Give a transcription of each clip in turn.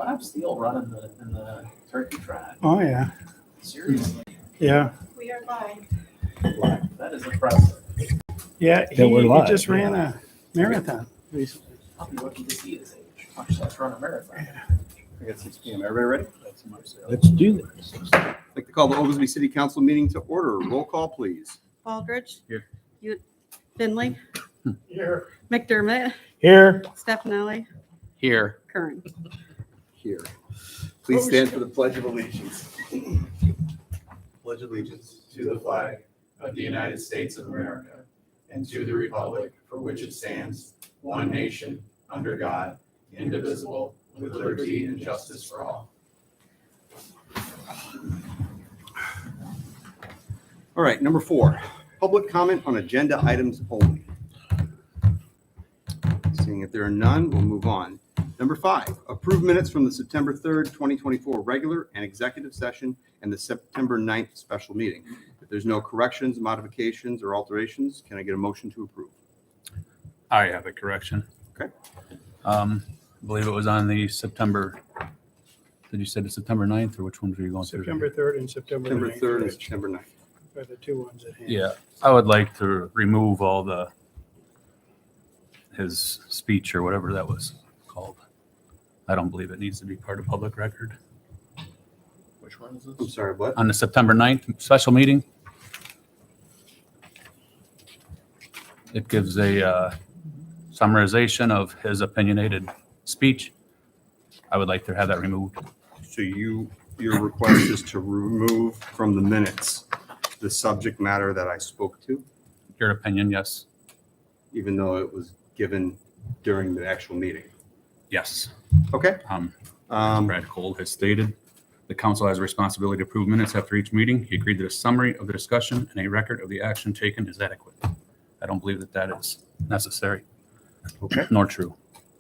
Bob Steele running in the turkey trot? Oh, yeah. Seriously, Yeah. We are live. that is impressive. Yeah. Yeah, we're He live, just yeah. ran a marathon recently. I'll be looking to see his age. Much less run a marathon. I got 6 p.m. Everybody ready? Let's do this. I'd like to call the Oglesby City Council meeting to order. Roll call, please. Baldridge. Here. Finley. Here. McDermott. Here. Stefani. Here. Kern. Here. Please stand for the Pledge of Allegiance. Pledge allegiance to the flag of the United States of America and to the republic for which it stands, one nation, under God, indivisible, with liberty and justice for all. All right, number 4, public comment on agenda items only. Seeing if there are none, we'll move on. Number 5, approve minutes from the September 3rd, 2024 regular and executive session and the September 9th special meeting. If there's no corrections, modifications, or alterations, can I get a motion to approve? I have a correction. Okay. I believe it was on the September, did you say the September 9th or which ones were you going through? September 3rd and September September 9th. 3rd and September 9th. Are the two ones at hand. Yeah, I would like to remove all his speech or whatever that was called. I don't believe it needs to be part of public record. Which one is I'm this? sorry, what? On the September 9th special meeting, it gives a summarization of his opinionated speech. I would like to have that removed. So your request is to remove from the minutes the subject matter that I spoke to, Your opinion, yes? even though it was given during the actual meeting. Yes. Okay. As Brad Cole has stated, the council has a responsibility to approve minutes after each meeting. He agreed that a summary of the discussion and a record of the action taken is adequate. I don't believe that is necessary. Okay. Nor true.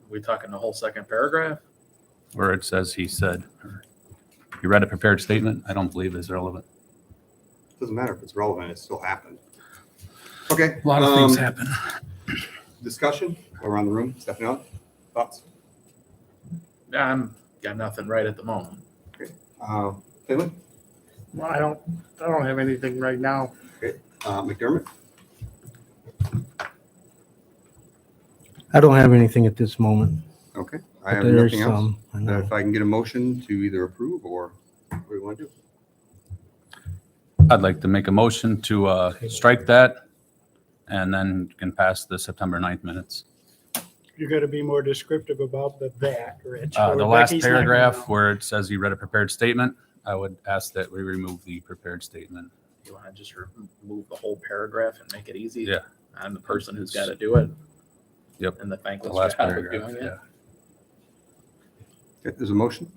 We talking the whole second paragraph? Where it says he said, or you read a prepared statement, I don't believe is relevant. Doesn't matter if it's relevant, it still happened. Okay. A lot of things happen. Discussion around the room. Stephanie, thoughts? I'm got nothing right at the moment. Finley? Well, I don't have anything right now. McDermott? I don't have anything at this moment. Okay. I but have there's nothing else. some. I know. If I can get a motion to either approve or what do you want to do? I'd like to make a motion to strike that and then you can pass the September 9th minutes. You got to be more descriptive about that, Rich. The or last Becky's not gonna paragraph know. where it says he read a prepared statement, I would ask that we remove the prepared statement. You want to just remove the whole paragraph and make it easy? Yeah. I'm the person who's got to do it. Yep. And the The thankless last job of paragraph, doing it. yeah. Okay, there's a motion.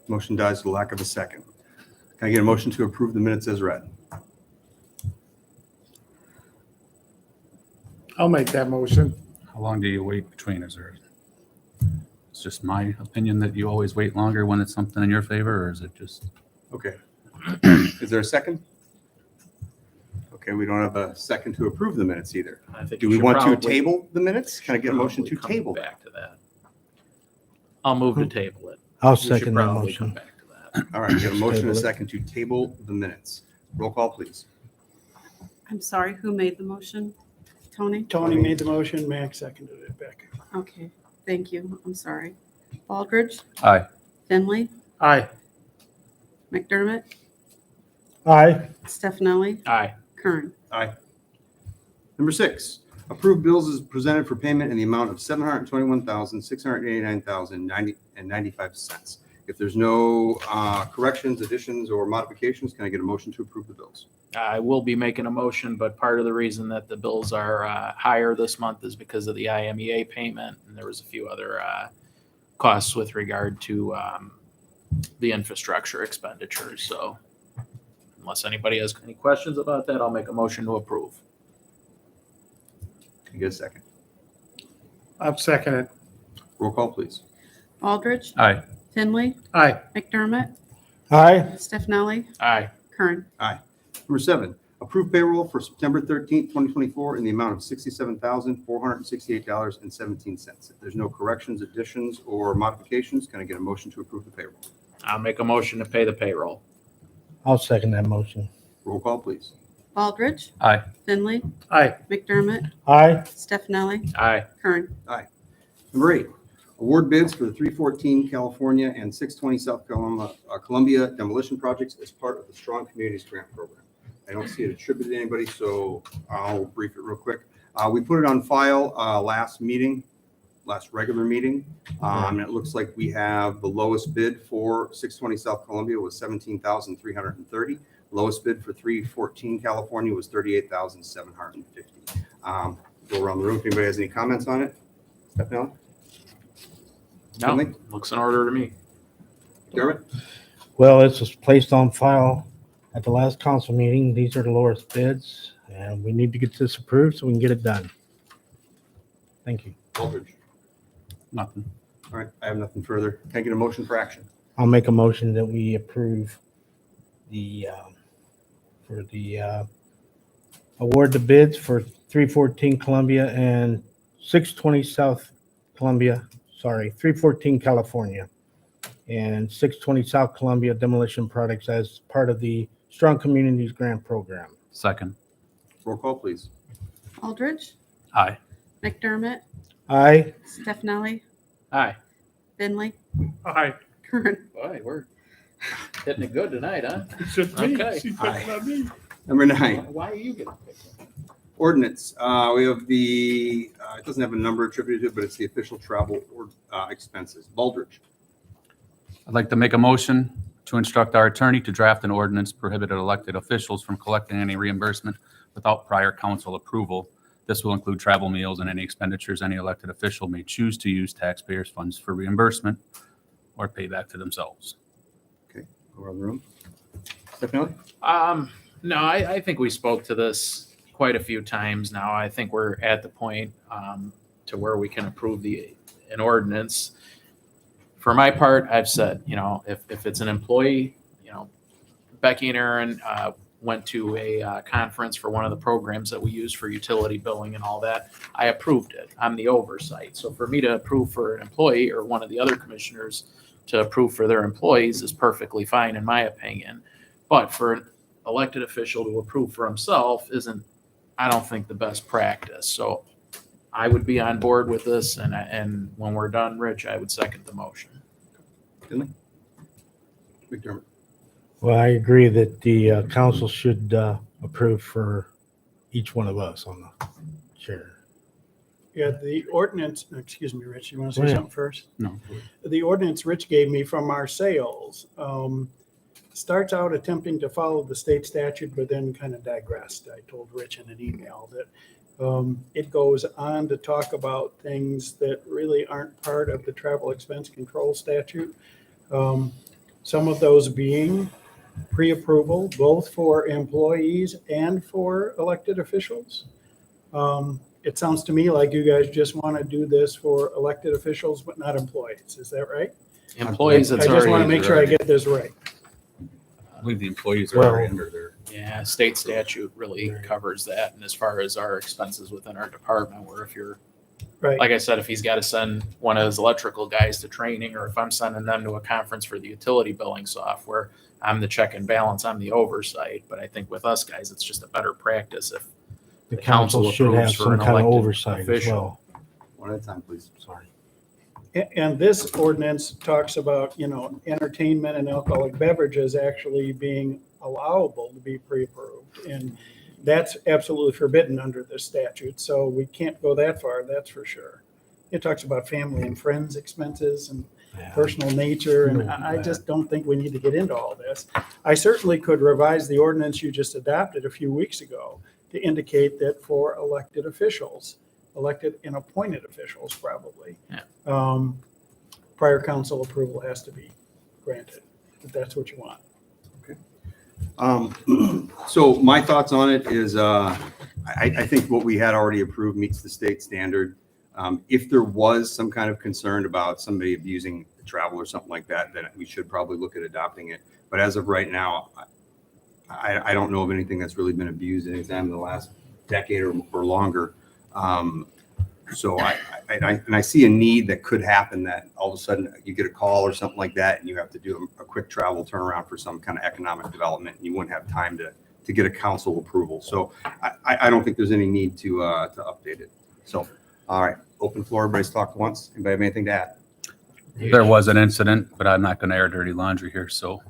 Motion dies for the lack of a second. Can I get a motion to approve the minutes as read? I'll make that motion. How long do you wait between? Is there, it's just my opinion that you always wait longer when it's something in your favor, or is it just? Okay. Is there a second? Okay, we don't have a second to approve the minutes either. I think Do you we should want to probably- table the minutes? Can I get a motion to probably come table? Back to that. I'll move to table it. I'll We should second that probably come motion. back to that. All right, we got a motion and a Table it. second to table the minutes. Roll call, please. I'm sorry, who made the motion? Tony? Tony made the motion, Max seconded it, Becky. Okay, thank you. I'm sorry. Baldridge. Aye. Finley. Aye. McDermott. Aye. Stefani. Aye. Kern. Number 6, approve bills as presented for payment in the amount of $721,689.95. If there's no corrections, additions, or modifications, can I get a motion to approve the bills? I will be making a motion, but part of the reason that the bills are higher this month is because of the IMEA payment, and there was a few other costs with regard to the infrastructure expenditures. So unless anybody has any questions about that, I'll make a motion to approve. Can I get a second? I'll second it. Roll call, please. Baldridge. Aye. Finley. Aye. McDermott. Aye. Stefani. Aye. Kern. Number 7, Approve payroll for September 13th, 2024 in the amount of $67,468.17. If there's no corrections, additions, or modifications, can I get a motion to approve the payroll? I'll make a motion to pay the payroll. I'll second that motion. Roll call, please. Baldridge. Aye. Finley. Aye. McDermott. Aye. Stefani. Aye. Kern. Number 8, award bids for the 314 California and 620 South Columbia demolition projects as part of the Strong Communities Grant Program. I don't see it attributed to anybody, so I'll brief it real quick. We put it on file last regular meeting, and it looks like we have the lowest bid for 620 South Columbia was $17,330. Lowest bid for 314 California was $38,750. Go around the room if anybody has any comments on it. Stefan? No, Finley? looks in order to me. Dermot? Well, this was placed on file at the last council meeting. These are the lowest bids, and we need to get this approved so we can get it done. Thank you. Aldridge? Nothing. All right, I have nothing further. Can I get a motion for action? I'll make a motion that we approve the, award the bids for 314 Columbia and 620 South Columbia, 314 California and 620 South Columbia demolition products as part of the Strong Communities Grant Program. Second. Roll call, please. Aldridge. Aye. McDermott. Aye. Stefani. Aye. Finley. Aye. Kern. Boy, we're hitting it good tonight, huh? It's just me. Okay. She picked on me. Number 9, Why are you getting picked? ordinance. We have the, it doesn't have a number attributed to it, but it's the official travel or expenses. Baldridge? I'd like to make a motion to instruct our attorney to draft an ordinance prohibiting elected officials from collecting any reimbursement without prior council approval. This will include travel, meals, and any expenditures any elected official may choose to use taxpayers' funds for reimbursement or pay back to themselves. Go around the room. Stefan? No, I think we spoke to this quite a few times now. I think we're at the point to where we can approve an ordinance. For my part, I've said, if it's an employee, Becky and Aaron went to a conference for one of the programs that we use for utility billing and all that. I approved it. I'm the oversight. So for me to approve for an employee or one of the other commissioners to approve for their employees is perfectly fine in my opinion. But for an elected official to approve for himself isn't, I don't think, the best practice. So I would be on board with this, and when we're done, Rich, I would second the motion. Finley? McDermott? Well, I agree that the council should approve for each one of us on the chair. Yeah, the ordinance, excuse me, Rich, you want to Go say ahead. something first? No. The ordinance Rich gave me from our sales starts out attempting to follow the state statute, but then kind of digressed. I told Rich in an email that it goes on to talk about things that really aren't part of the travel expense control statute. Some of those being pre-approval, both for employees and for elected officials. It sounds to me like you guys just want to do this for elected officials, but not employees. Is that right? Employees, I it's just want to already, make sure I get this right. I believe the employees are Well- already under their. yeah, state statute really covers that. And as far as our expenses within our department, where if you're, Right. like I said, if he's got to send one of his electrical guys to training, or if I'm sending them to a conference for the utility billing software, I'm the check and balance, I'm the oversight. But I think with us guys, it's just a better practice if The The council council should have approves for some an kind of elected oversight as official. well. One at a time, please. Sorry. And this ordinance talks about, entertainment and alcoholic beverages actually being allowable to be pre-approved. And that's absolutely forbidden under this statute. So we can't go that far, that's for sure. It talks about family and friends expenses and Yeah. personal nature, and I just don't think we need to get into all this. I certainly could revise the ordinance you just adopted a few weeks ago to indicate that for elected officials, elected and appointed officials probably, prior council approval has to be granted, if that's what you want. So my thoughts on it is, I think what we had already approved meets the state standard. If there was some kind of concern about somebody abusing travel or something like that, then we should probably look at adopting it. But as of right now, I don't know of anything that's really been abused in exam in the last decade or longer. So I see a need that could happen, that all of a sudden you get a call or something like that, and you have to do a quick travel turnaround for some kind of economic development, and you wouldn't have time to get a council approval. So I don't think there's any need to update it. So, all right, open floor, everybody's talked once. Anybody have anything to add? There was an incident, but I'm not going to air dirty laundry here, so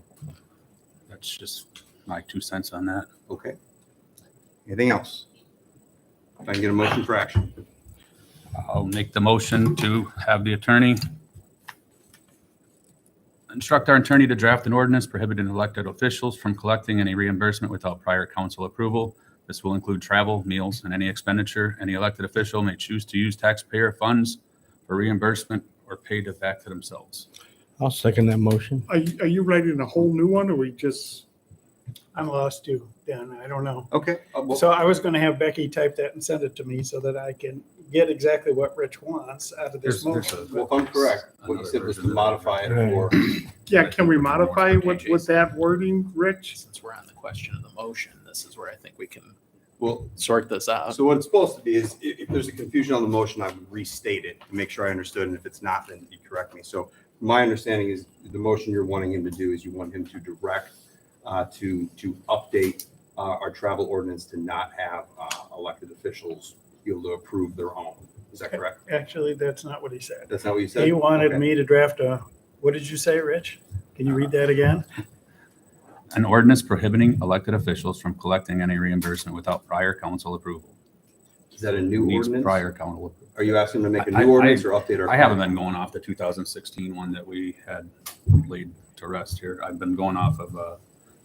that's just my 2 cents on that. Okay. Anything else? If I can get a motion for action. I'll make the motion to have the attorney instruct our attorney to draft an ordinance prohibiting elected officials from collecting any reimbursement without prior council approval. This will include travel, meals, and any expenditure any elected official may choose to use taxpayer funds for reimbursement or paid it back to themselves. I'll second that motion. Are you writing a whole new one, or we just, I'm lost too, Dan. I don't know. Okay. So I was going to have Becky type that and send it to me so that I can get exactly what Rich wants out of this There's motion. Well, if I'm correct, what you said was to modify it for, yeah, can we modify it with that wording, Rich? Since we're on the question of the motion, this is where I think we can well, sort this out. so what it's supposed to be is if there's a confusion on the motion, I would restate it to make sure I understood. And if it's not, then you correct me. So my understanding is the motion you're wanting him to do is you want him to direct to update our travel ordinance to not have elected officials be able to approve their own. Is that correct? Actually, that's not what he said. That's not what you said? He wanted Okay. me to draft what did you say, Rich? Can you read that again? An ordinance prohibiting elected officials from collecting any reimbursement without prior council approval. Is that a new Needs ordinance? prior council approval. Are you asking him to make a I- new ordinance or update our? I haven't been going off the 2016 one that we had laid to rest here. I've been going off of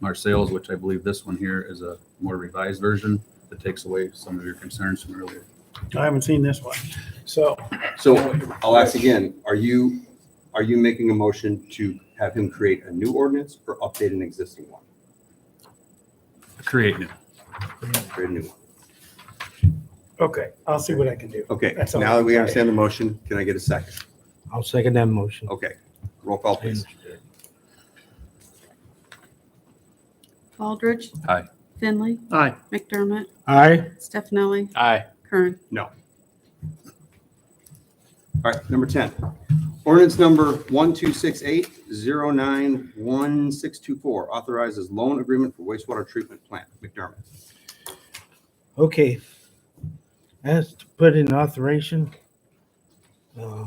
Marseilles, which I believe this one here is a more revised version that takes away some of your concerns from earlier. I haven't seen this one. So So I'll ask again, are you making a motion to have him create a new ordinance or update an existing one? Create new. Create a new one. okay, I'll see what I can do. Okay, That's all now that we I can understand the motion, can I get a second? I'll second that motion. Okay, roll call please. Baldridge. Aye. Finley. Aye. McDermott. Aye. Stefani. Aye. Kern. No. All right, number 10. Ordinance number 1268-091624 authorizes loan agreement for wastewater treatment plant. McDermott. Okay. As to put in authorization for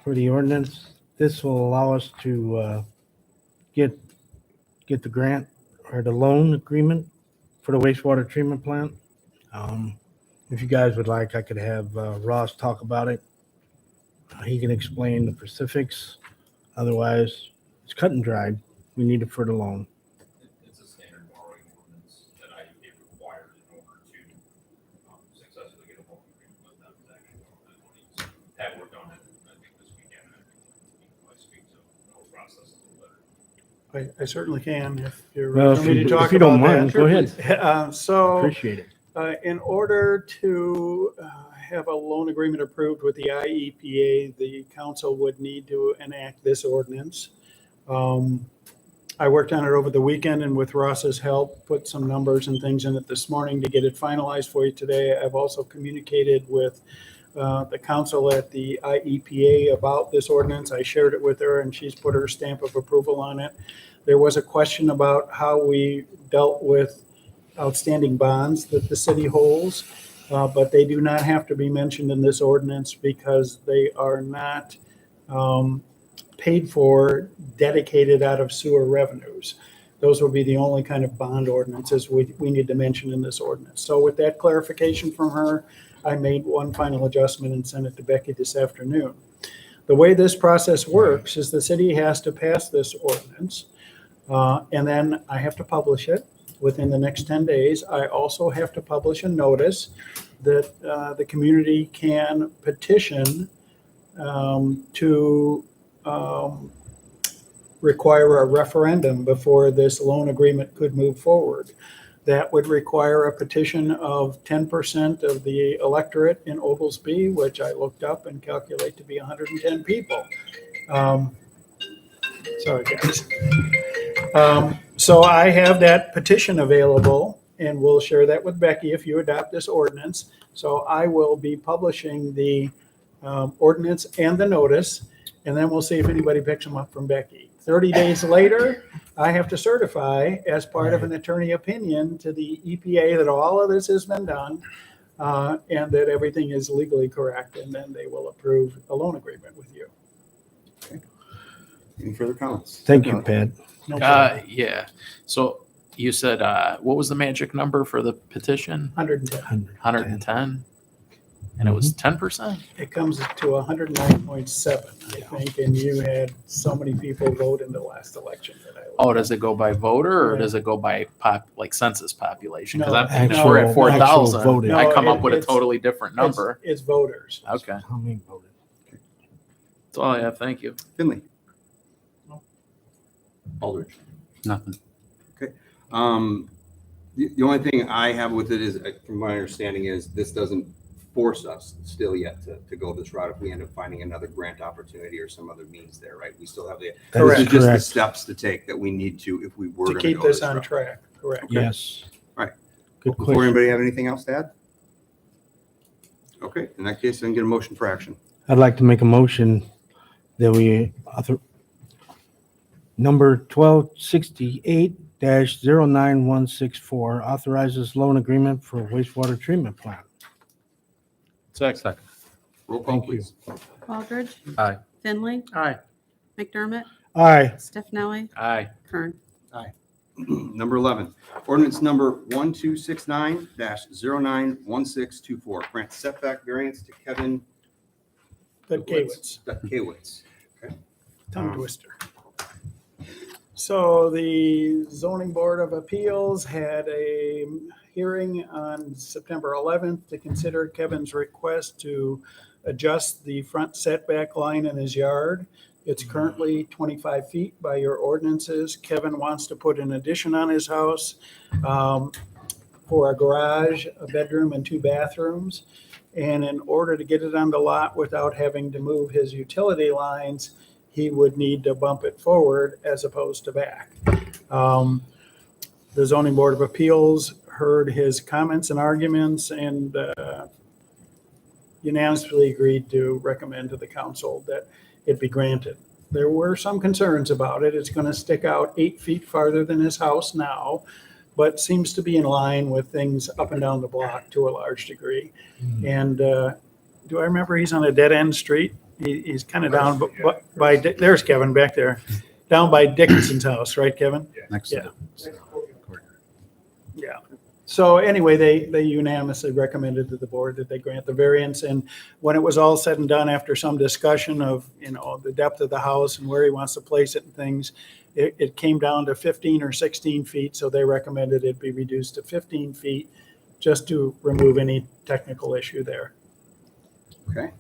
the ordinance, this will allow us to get the grant or the loan agreement for the wastewater treatment plant. If you guys would like, I could have Ross talk about it. He can explain the specifics. Otherwise, it's cut and dried. We need it for the loan. It's a standard borrowing ordinance that IEP requires in order to successfully get a loan agreement with them to actually borrow that money. So that worked on it, I think, this weekend. I speak to the whole process a little better. I certainly can if you're Well, ready for me to talk if you don't about mind, that. go ahead. So Appreciate it. in order to have a loan agreement approved with the IEPA, the council would need to enact this ordinance. I worked on it over the weekend and with Ross's help, put some numbers and things in it this morning to get it finalized for you today. I've also communicated with the council at the IEPA about this ordinance. I shared it with her and she's put her stamp of approval on it. There was a question about how we dealt with outstanding bonds that the city holds, but they do not have to be mentioned in this ordinance because they are not paid for dedicated out of sewer revenues. Those will be the only kind of bond ordinances we need to mention in this ordinance. So with that clarification from her, I made one final adjustment and sent it to Becky this afternoon. The way this process works is the city has to pass this ordinance, and then I have to publish it within the next 10 days. I also have to publish a notice that the community can petition to require a referendum before this loan agreement could move forward. That would require a petition of 10% of the electorate in Oglesby, which I looked up and calculate to be 110 people. Sorry, guys. So I have that petition available, and we'll share that with Becky if you adopt this ordinance. So I will be publishing the ordinance and the notice, and then we'll see if anybody picks them up from Becky. 30 days later, I have to certify as part of an attorney opinion to the EPA that all of this has been done and that everything is legally correct, and then they will approve a loan agreement with you. Any further comments? Thank you, Pat. No problem. Yeah. So you said, what was the magic number for the petition? 110. 110? And it was 10%? It comes to 109.7, I think, and you had so many people vote in the last election that I. Oh, does it go by voter or does it go by like census population? Because No, I'm thinking if actual- we're at actual 4,000, voted. I come No, up with a it's- totally different number. It's voters. Okay. How many voted? That's all I have. Thank you. Finley? Aldridge? Nothing. The only thing I have with it is, from my understanding, is this doesn't force us still yet to go this route if we end up finding another grant opportunity or some other means there, right? We still have the, That this is is just the correct. steps to take that we need to if we were To going to keep go this this on route. track, correct. Yes. Right. Good Before question. anybody have anything else to add? Okay, in that case, then get a motion for action. I'd like to make a motion that we number 1268-09164 authorizes loan agreement for wastewater treatment plant. Second. Roll call, Thank you. please. Baldridge. Aye. Finley. Aye. McDermott. Aye. Stefani. Aye. Kern. Number 11, ordinance number 1269-091624, grant setback variance to Kevin Kewitz. Kewitz. Tongue twister. So the zoning board of appeals had a hearing on September 11th to consider Kevin's request to adjust the front setback line in his yard. It's currently 25 feet by your ordinances. Kevin wants to put an addition on his house for a garage, a bedroom, and 2 bathrooms. And in order to get it on the lot without having to move his utility lines, he would need to bump it forward as opposed to back. The zoning board of appeals heard his comments and arguments and unanimously agreed to recommend to the council that it be granted. There were some concerns about it. It's going to stick out 8 feet farther than his house now, but seems to be in line with things up and down the block to a large degree. And do I remember he's on a dead end street? He's kind of down by, there's Kevin back there, down by Dickinson's house, right, Kevin? Next. Yeah. Yeah. So anyway, they unanimously recommended to the board that they grant the variance. And when it was all said and done, after some discussion of, the depth of the house and where he wants to place it and things, it came down to 15 or 16 feet. So they recommended it be reduced to 15 feet just to remove any technical issue there. Okay.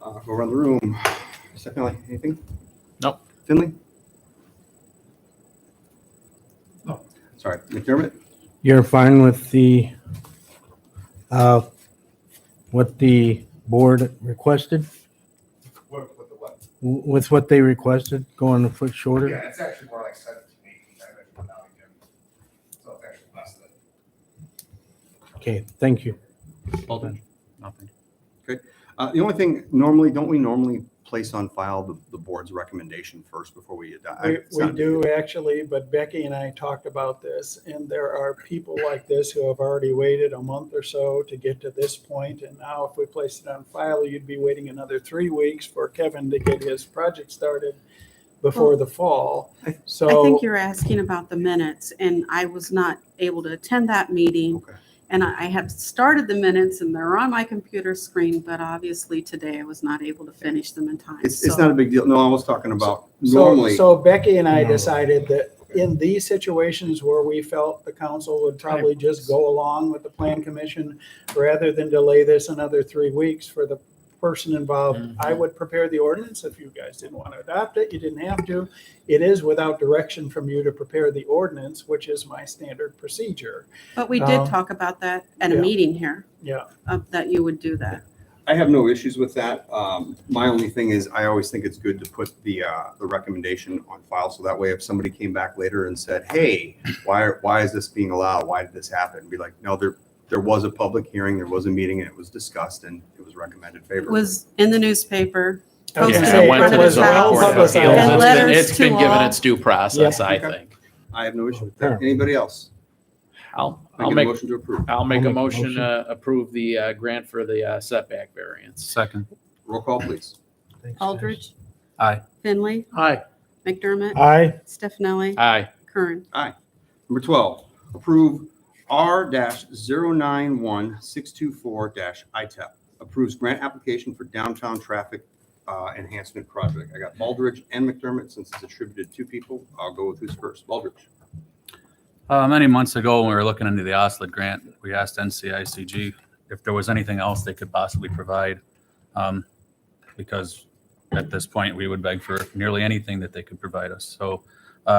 Go around the room. Stephanie, anything? Nope. Finley? No. Sorry, McDermott? You're fine with the, what the board requested? What the what? With what they requested, going a foot shorter? Yeah, it's actually more like 17, 18, I mentioned Nottingham. So it's actually less than. Okay, thank you. Aldridge? Nothing. The only thing, don't we normally place on file the board's recommendation first before we adopt? We do actually, but Becky and I talked about this, and there are people like this who have already waited a month or so to get to this point. And now if we place it on file, you'd be waiting another 3 weeks for Kevin to get his project started before the fall. So I think you're asking about the minutes, and I was not able to attend that meeting. Okay. And I have started the minutes, and they're on my computer screen, but obviously today I was not able to finish them in time. It's So- not a big deal. No, I was talking about normally. So Becky and I No. decided that in these situations where we felt the council would probably just go along with the plan commission, rather than delay this another 3 weeks for the person involved, I would prepare the ordinance. If you guys didn't want to adopt it, you didn't have to. It is without direction from you to prepare the ordinance, which is my standard procedure. But we did Um, talk about that at a yeah. meeting here, Yeah. that you would do that. I have no issues with that. My only thing is, I always think it's good to put the recommendation on file, so that way if somebody came back later and said, hey, why is this being allowed? Why did this happen? Be like, no, there was a public hearing, there was a meeting, and it was discussed, and it was recommended It favorably. was in the newspaper. I was posted gonna Yeah, say, it went to it the was zoning well board of publicized. appeals. And It's been- letters It's been to given all. its due process, I Okay. think. I have no issue with that. Anybody else? I'll I get a make, motion to approve. I'll make I'll a make a motion motion. to approve the grant for the setback variance. Second. Roll call, please. Thanks, guys. Aldridge. Aye. Finley. Aye. McDermott. Aye. Stefani. Aye. Kern. Number 12, approve R-091624-ITEP. Approves grant application for downtown traffic enhancement project. I got Baldridge and McDermott. Since it's attributed to two people, I'll go with who's first. Baldridge. Many months ago, when we were looking into the OSLID grant, we asked NCICG if there was anything else they could possibly provide. Because at this point, we would beg for nearly anything that they could provide us. So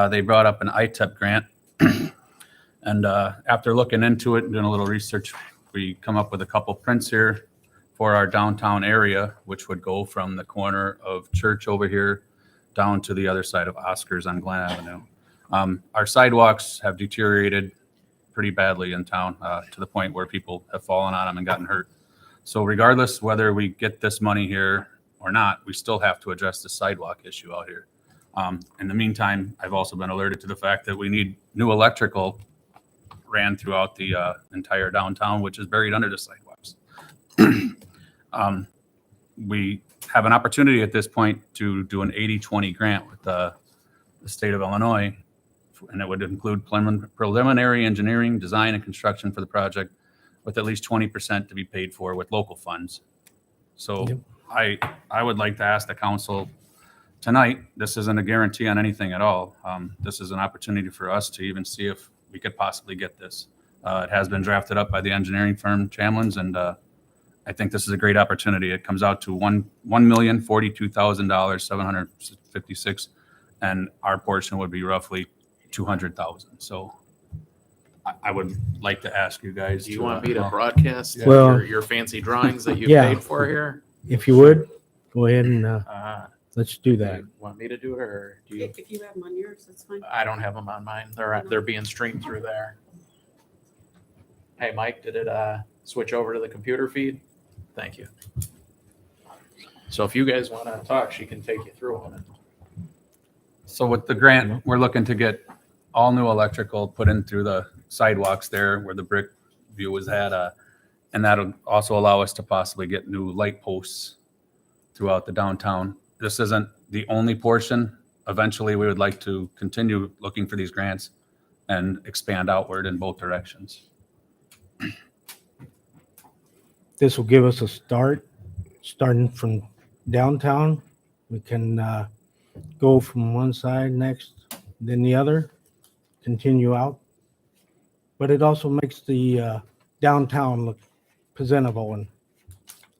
they brought up an ITEP grant. And after looking into it and doing a little research, we come up with a couple prints here for our downtown area, which would go from the corner of Church over here down to the other side of Oscars on Glen Avenue. Our sidewalks have deteriorated pretty badly in town to the point where people have fallen on them and gotten hurt. So regardless whether we get this money here or not, we still have to address the sidewalk issue out here. In the meantime, I've also been alerted to the fact that we need new electrical ran throughout the entire downtown, which is buried under the sidewalks. We have an opportunity at this point to do an 80-20 grant with the state of Illinois, and it would include preliminary engineering, design, and construction for the project, with at least 20% to be paid for with local funds. So Yep. I would like to ask the council tonight, this isn't a guarantee on anything at all. This is an opportunity for us to even see if we could possibly get this. It has been drafted up by the engineering firm Chamlins, and I think this is a great opportunity. It comes out to $1,042,756, and our portion would be roughly 200,000. So I would like to ask you guys. Do you want me to well, broadcast Well- your fancy drawings that you Yeah. paid for here? If you would, go ahead and let's do Do that. you want me to do it, or do you? If you have them on yours, that's fine. I don't have them on mine. They're being streamed through there. Hey, Mike, did it switch over to the computer feed? Thank you. So if you guys want to talk, she can take you through them. So with the grant, we're looking to get all new electrical put in through the sidewalks there where the brick view was at. And that'll also allow us to possibly get new light posts throughout the downtown. This isn't the only portion. Eventually, we would like to continue looking for these grants and expand outward in both directions. This will give us a start, starting from downtown. We can go from one side next, then the other, continue out. But it also makes the downtown look presentable and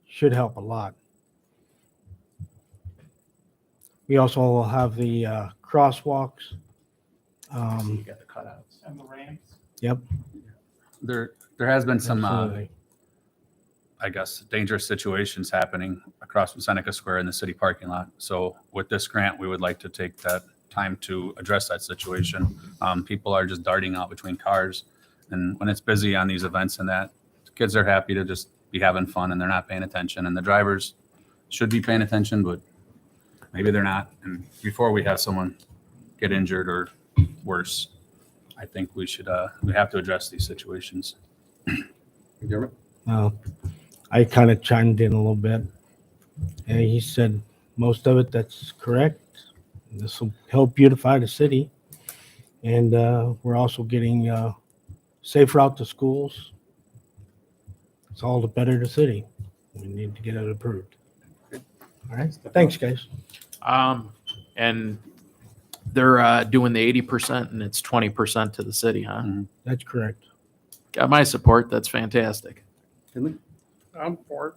should help a lot. We also will have the crosswalks. You got the cutouts. And the ramps. Yep. There has been some, absolutely. I guess, dangerous situations happening across from Seneca Square in the city parking lot. So with this grant, we would like to take that time to address that situation. People are just darting out between cars. And when it's busy on these events and that, kids are happy to just be having fun and they're not paying attention. And the drivers should be paying attention, but maybe they're not. And before we have someone get injured or worse, I think we have to address these situations. McDermott? I kind of chimed in a little bit. And he said most of it, that's correct. This will help beautify the city. And we're also getting safe route to schools. It's all to better the city. We need to get it approved. All right. Thanks, guys. And they're doing the 80% and it's 20% to the city, huh? That's correct. Got my support. That's fantastic. Finley? I'm for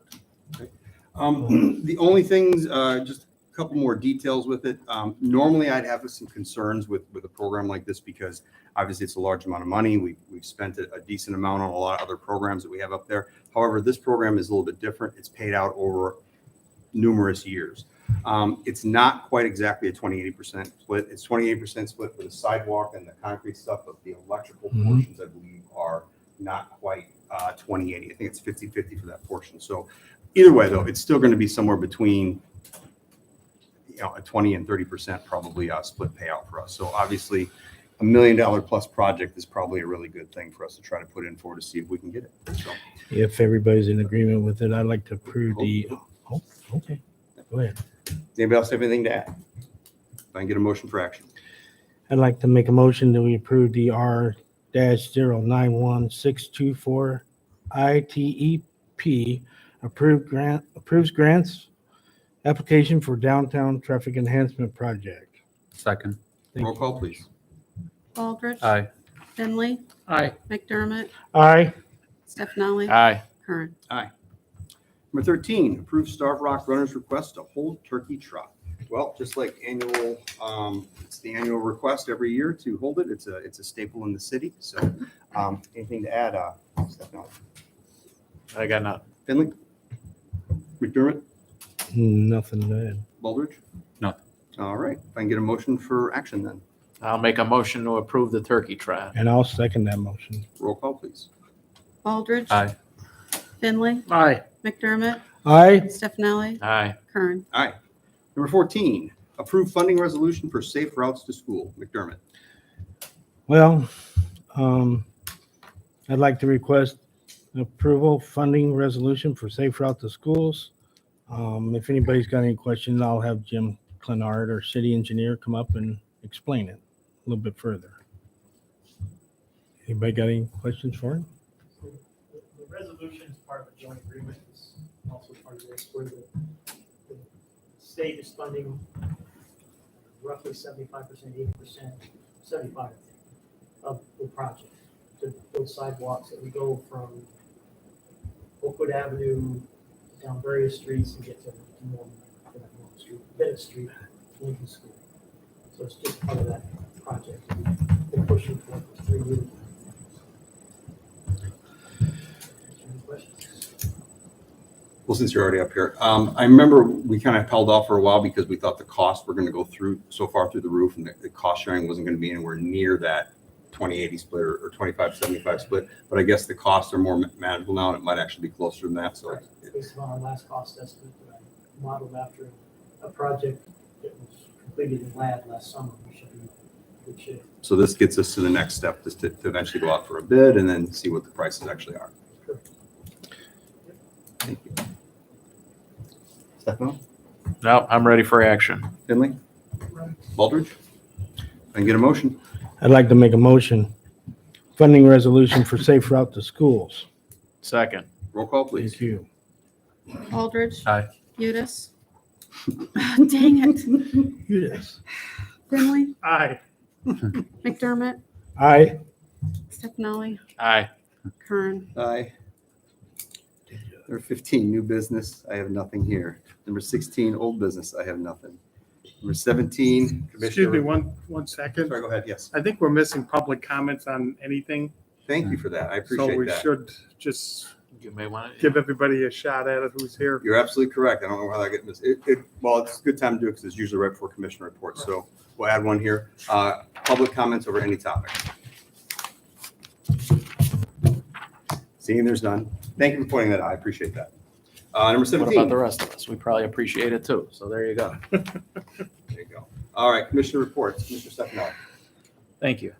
it. The only things, just couple more details with it. Normally, I'd have some concerns with a program like this because obviously it's a large amount of money. We've spent a decent amount on a lot of other programs that we have up there. However, this program is a little bit different. It's paid out over numerous years. It's not quite exactly a 20-80% split. It's 28% split for the sidewalk and the concrete stuff, but the electrical portions, I believe, are not quite 20-80. I think it's 50-50 for that portion. So either way, though, it's still going to be somewhere between a 20 and 30% probably split payout for us. So obviously, $1 million plus project is probably a really good thing for us to try to put in for to see if we can get it. So If everybody's in agreement with it, I'd like to approve the, oh, okay, go ahead. does anybody else have anything to add? If I can get a motion for action. I'd like to make a motion that we approve the R-091624 ITEP approves grants application for downtown traffic enhancement project. Second. Thank Roll you. call, please. Baldridge. Aye. Finley. Aye. McDermott. Aye. Stefani. Aye. Kern. Number 13, approve Starved Rock Runners request to hold turkey trot. Well, just like annual, it's the annual request every year to hold it. It's a staple in the city. So anything to add, Stefano? I got nothing. Finley? McDermott? Nothing to add. Baldridge? Nothing. All right. If I can get a motion for action then. I'll make a motion to approve the turkey trot. And I'll second that motion. Roll call, please. Baldridge. Aye. Finley. Aye. McDermott. Aye. Stefani. Aye. Kern. Aye. Number 14, approve funding resolution for safe routes to school. McDermott. Well, I'd like to request approval funding resolution for safe route to schools. If anybody's got any questions, I'll have Jim Clenard, our city engineer, come up and explain it a little bit further. Anybody got any questions for him? The resolution is part of a joint agreement, is also part of this, where the state is funding roughly 75%, 80%, 75% of the project to build sidewalks that we go from Oakwood Avenue down various streets and get to Norman Street, Bennett Street, Lincoln School. So it's just part of that project. We've been pushing for it for 3 years. Any questions? Well, since you're already up here, I remember we kind of held off for a while because we thought the costs were going to go through so far through the roof and the cost sharing wasn't going to be anywhere near that 20-80 split or 25-75 split. But I guess the costs are more manageable now and it might actually be closer than that. So Based on our last cost estimate that I modeled after a project that was completed in LAD last summer, we should be in good shape. So this gets us to the next step, just to eventually go out for a bid and then see what the prices actually are. Sure. Thank you. Stefano? No, I'm ready for action. Finley? Baldridge? I can get a motion. I'd like to make a motion, funding resolution for safe route to schools. Second. Roll call, please. Thank you. Baldridge. Aye. Udis. Dang it. Yes. Finley. Aye. McDermott. Aye. Stefani. Aye. Kern. Aye. Number 15, new business. I have nothing here. Number 16, old business. I have nothing. Number 17, Commissioner. Excuse me, one second. Sorry, go ahead. Yes. I think we're missing public comments on anything. Thank you for that. I So appreciate we that. should just You may want to. give everybody a shot at it who's here. You're absolutely correct. I don't know how I get this. Well, it's a good time to do it because it's usually right before commissioner reports. So we'll add one here. Public comments over any topic. Seeing there's none. Thank you for pointing that out. I appreciate that. Number What 17. about the rest of us? We probably appreciate it too. So there you go. There you go. All right, commissioner reports. Mr. Stefano. Thank you.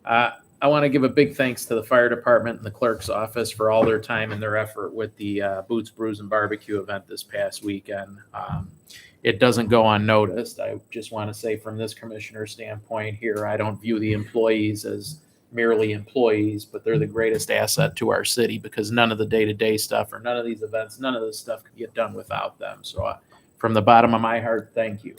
I want to give a big thanks to the fire department and the clerk's office for all their time and their effort with the Boots, Brews, and Barbecue event this past weekend. It doesn't go unnoticed. I just want to say from this commissioner standpoint here, I don't view the employees as merely employees, but they're the greatest asset to our city because none of the day-to-day stuff or none of these events, none of this stuff could get done without them. So from the bottom of my heart, thank you.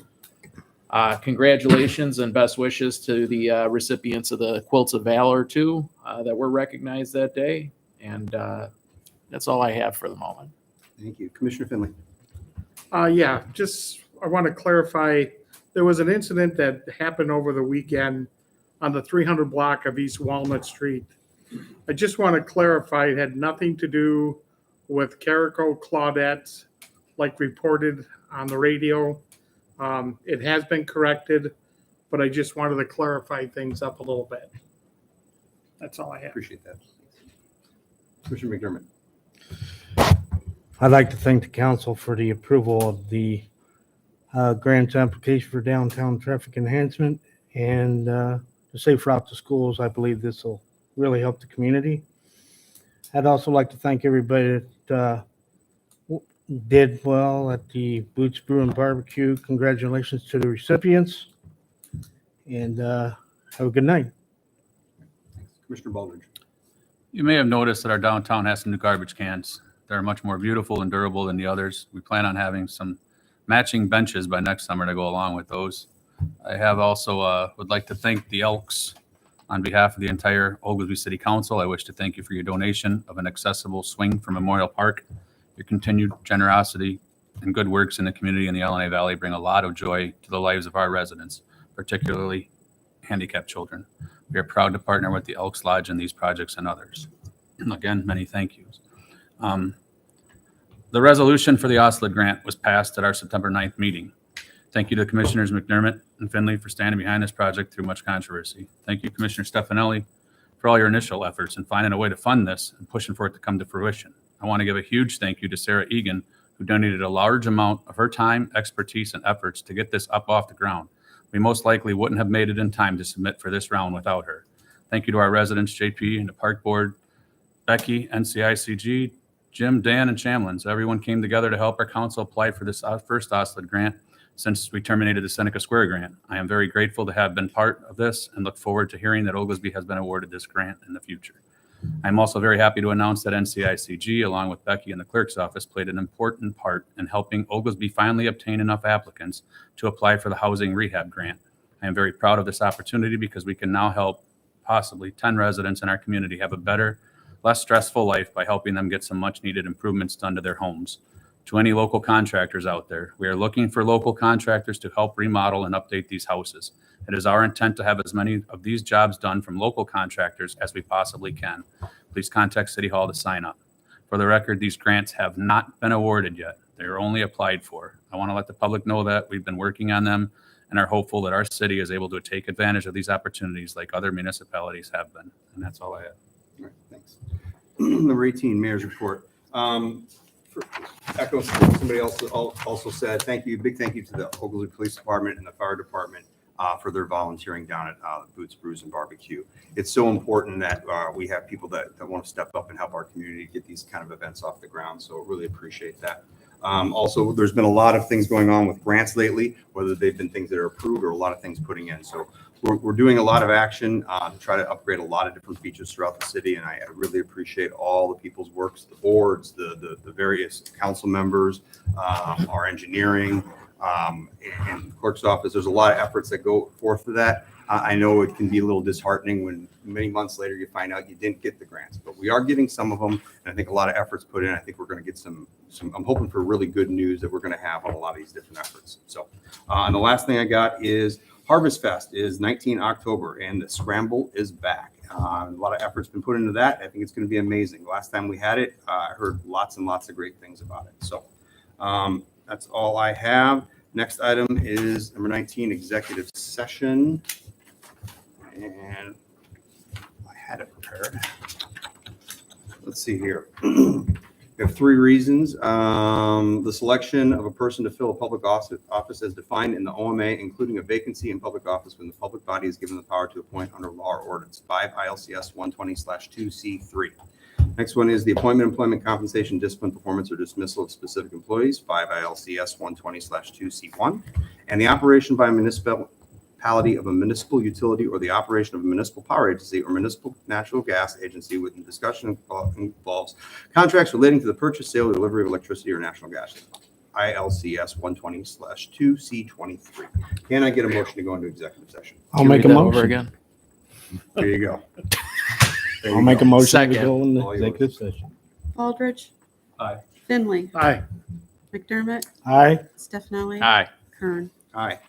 Congratulations and best wishes to the recipients of the Quilts of Valor too, that were recognized that day. And that's all I have for the moment. Thank you. Commissioner Finley. Yeah, just I want to clarify, there was an incident that happened over the weekend on the 300 block of East Walnut Street. I just want to clarify, it had nothing to do with Carico Claudettes, like reported on the radio. It has been corrected, but I just wanted to clarify things up a little bit. That's all I have. Appreciate that. Commissioner McDermott. I'd like to thank the council for the approval of the grant application for downtown traffic enhancement and the safe route to schools. I believe this will really help the community. I'd also like to thank everybody that did well at the Boots Brew and Barbecue. Congratulations to the recipients, and have a good night. Commissioner Baldridge. You may have noticed that our downtown has some new garbage cans. They're much more beautiful and durable than the others. We plan on having some matching benches by next summer to go along with those. I have also would like to thank the Elks on behalf of the entire Oglesby City Council. I wish to thank you for your donation of an accessible swing for Memorial Park. Your continued generosity and good works in the community in the LNA Valley bring a lot of joy to the lives of our residents, particularly handicapped children. We are proud to partner with the Elks Lodge in these projects and others. Again, many thank yous. The resolution for the OSLID grant was passed at our September 9th meeting. Thank you to Commissioners McDermott and Finley for standing behind this project through much controversy. Thank you, Commissioner Stefanelli, for all your initial efforts in finding a way to fund this and pushing for it to come to fruition. I want to give a huge thank you to Sarah Egan, who donated a large amount of her time, expertise, and efforts to get this up off the ground. We most likely wouldn't have made it in time to submit for this round without her. Thank you to our residents, JP and the Park Board, Becky, NCICG, Jim, Dan, and Chamlins. Everyone came together to help our council apply for this first OSLID grant since we terminated the Seneca Square grant. I am very grateful to have been part of this and look forward to hearing that Oglesby has been awarded this grant in the future. I'm also very happy to announce that NCICG, along with Becky and the clerk's office, played an important part in helping Oglesby finally obtain enough applicants to apply for the housing rehab grant. I am very proud of this opportunity because we can now help possibly 10 residents in our community have a better, less stressful life by helping them get some much needed improvements done to their homes. To any local contractors out there, we are looking for local contractors to help remodel and update these houses. It is our intent to have as many of these jobs done from local contractors as we possibly can. Please contact City Hall to sign up. For the record, these grants have not been awarded yet. They are only applied for. I want to let the public know that we've been working on them and are hopeful that our city is able to take advantage of these opportunities like other municipalities have been. And that's all I have. All right, thanks. Number 18, Mayor's Report. Echo somebody else also said, thank you, big thank you to the Oglesby Police Department and the Fire Department for their volunteering down at Boots Brews and Barbecue. It's so important that we have people that want to step up and help our community get these kind of events off the ground. So really appreciate that. Also, there's been a lot of things going on with grants lately, whether they've been things that are approved or a lot of things putting in. So we're doing a lot of action to try to upgrade a lot of different features throughout the city. And I really appreciate all the people's works, the boards, the various council members, our engineering, and clerk's office. There's a lot of efforts that go forth for that. I know it can be a little disheartening when many months later you find out you didn't get the grants, but we are getting some of them. And I think a lot of efforts put in. I think we're going to get some, I'm hoping for really good news that we're going to have on a lot of these different efforts. So, and the last thing I got is Harvest Fest is 19 October and the Scramble is back. A lot of effort's been put into that. I think it's going to be amazing. Last time we had it, I heard lots and lots of great things about it. So that's all I have. Next item is number 19, executive session. And I had it prepared. Let's see here. We have three reasons. The selection of a person to fill a public office as defined in the OMA, including a vacancy in public office when the public body is given the power to appoint under law or ordinance 5 ILCS 120/2C3. Next one is the appointment, employment, compensation, discipline, performance, or dismissal of specific employees 5 ILCS 120/2C1. And the operation by a municipality of a municipal utility or the operation of a municipal power agency or municipal natural gas agency with the discussion involves contracts relating to the purchase, sale, or delivery of electricity or natural gas. ILCS 120/2C23. Can I get a motion to go into executive session? I'll make a Read that over motion. again. There you go. There I'll you make go. a motion to Second. go in the All yours. executive session. Baldridge. Aye. Finley. Aye. McDermott. Aye. Stefani. Aye. Kern. Aye.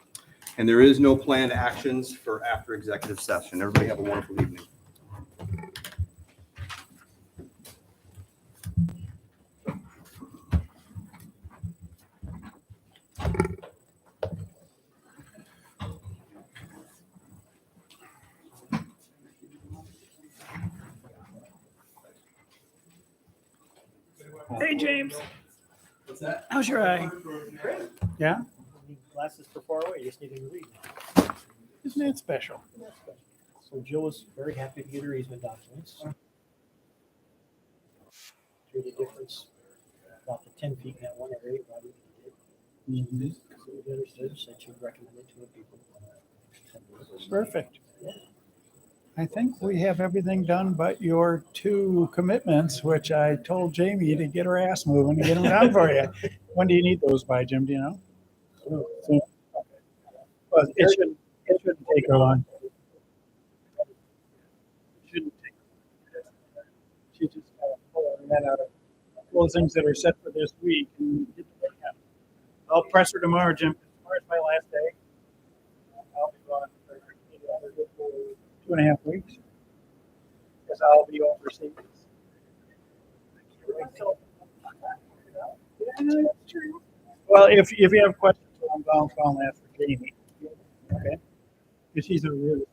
And there is no planned actions for after executive session. Everybody have a wonderful evening. Hey, James. How's your eye? Yeah? Need glasses for far away, you just need to read. Isn't it special? So Jill was very happy to get her easement documents. Through the difference, about the 10 feet in that one area, Robbie did. So we understood, said she'd recommend it to the people. Perfect. I think we have everything done but your two commitments, which I told Jamie to get her ass moving to get them done for you. When do you need those by, Jim? Do you know? Soon. Well, it shouldn't take long. It shouldn't take. She just gotta pull her head out of all the things that are set for this week and get the work out. I'll press her tomorrow, Jim. Tomorrow's my last day. I'll be gone for 2.5 weeks. Because I'll be overseas. Yeah, that's true. Well, if you have questions, I'm going to call and ask for Jamie. Okay? Because she's a really.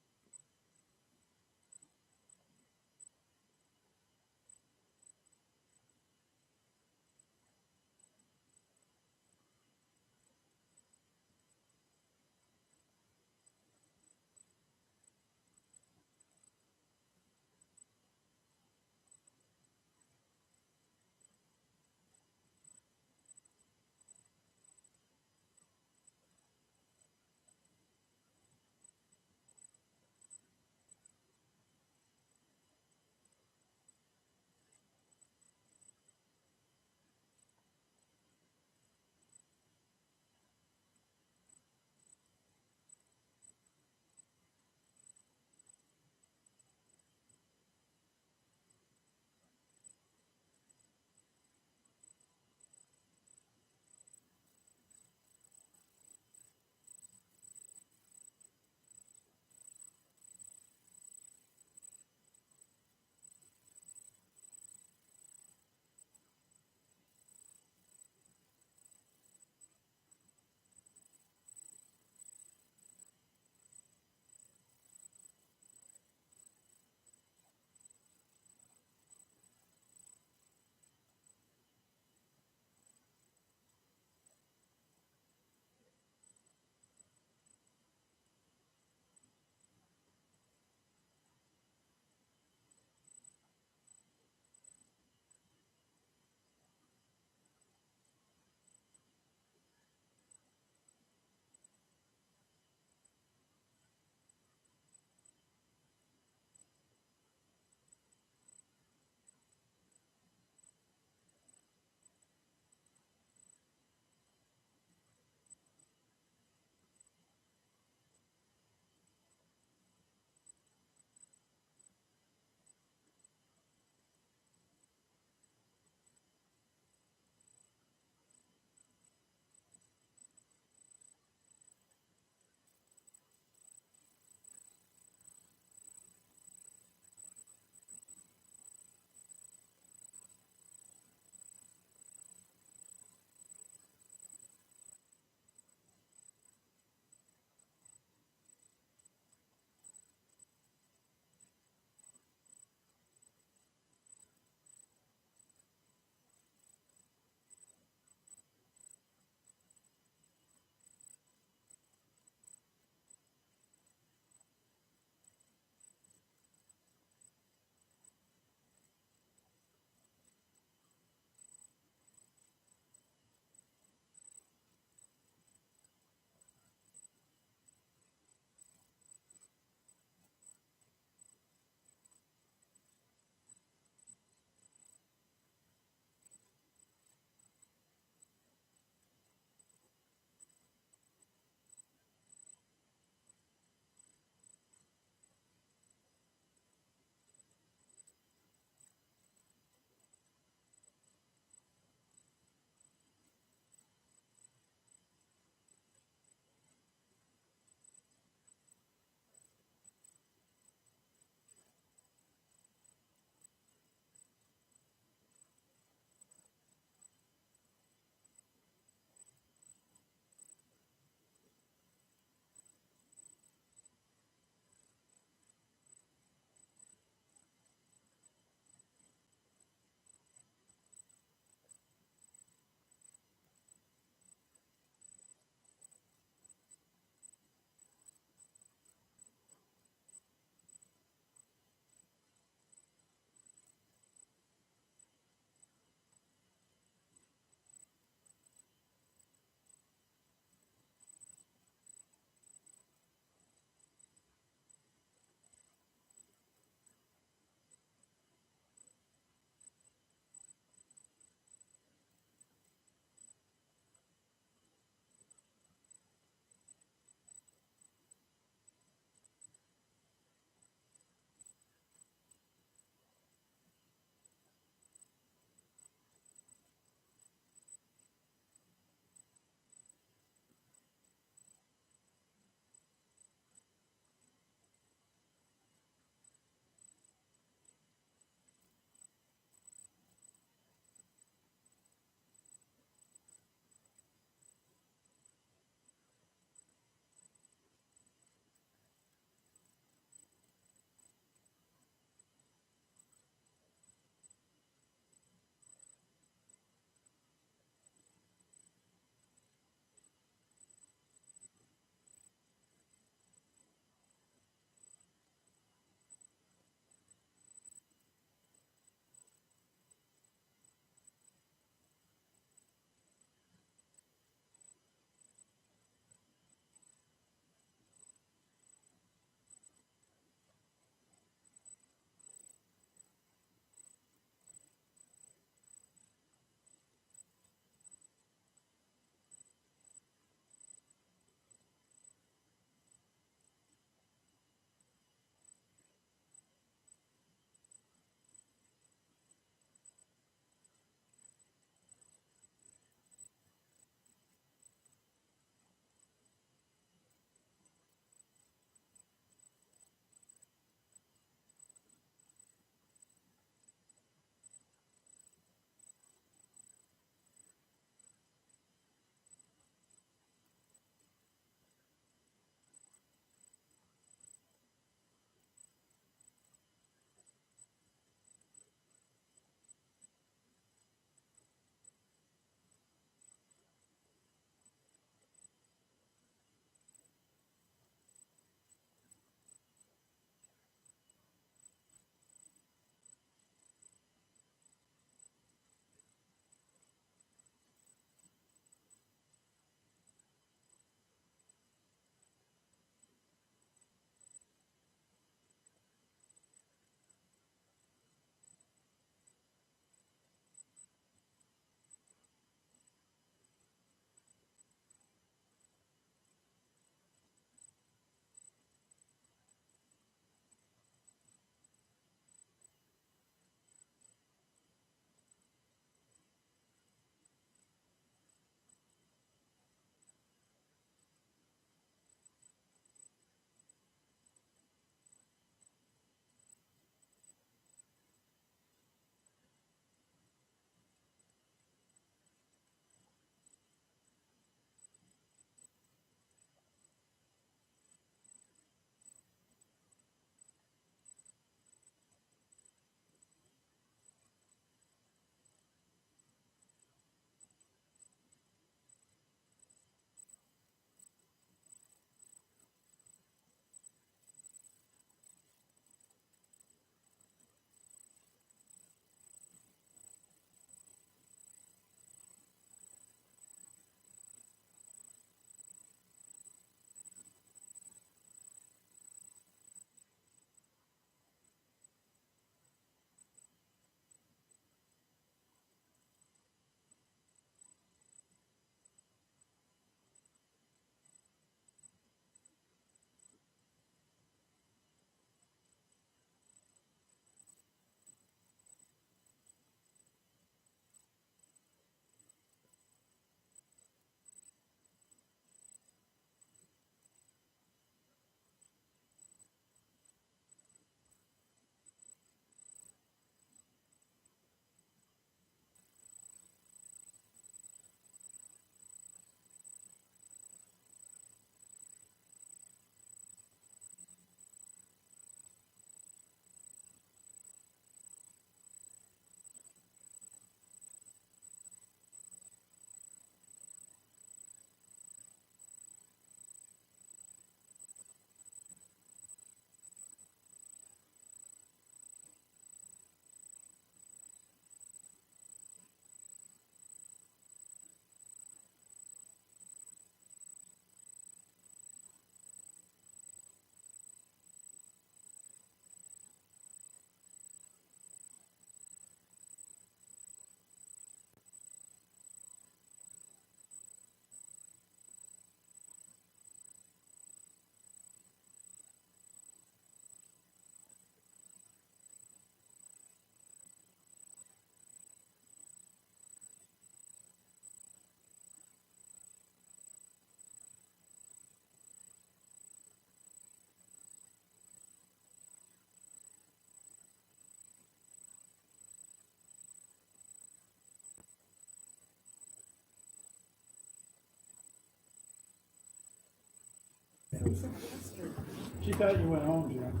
She thought you went home, Jim.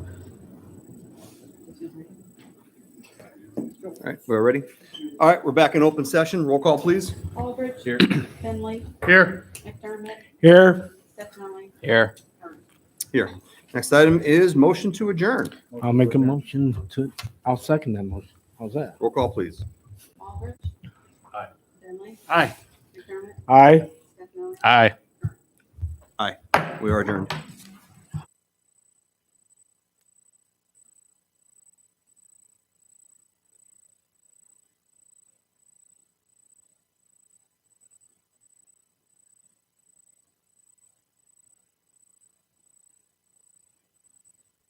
All right, we're ready. All right, we're back in open session. Roll call, please. Aldrich. Here. Finley. Here. McDermott. Here, Stefani. Here. Here. Next item is motion to adjourn. I'll make a motion to, I'll second that motion. How's that? Roll call, please. Aldrich. Aye. Finley. Aye. McDermott. Aye. Stefani. Aye. We are adjourned.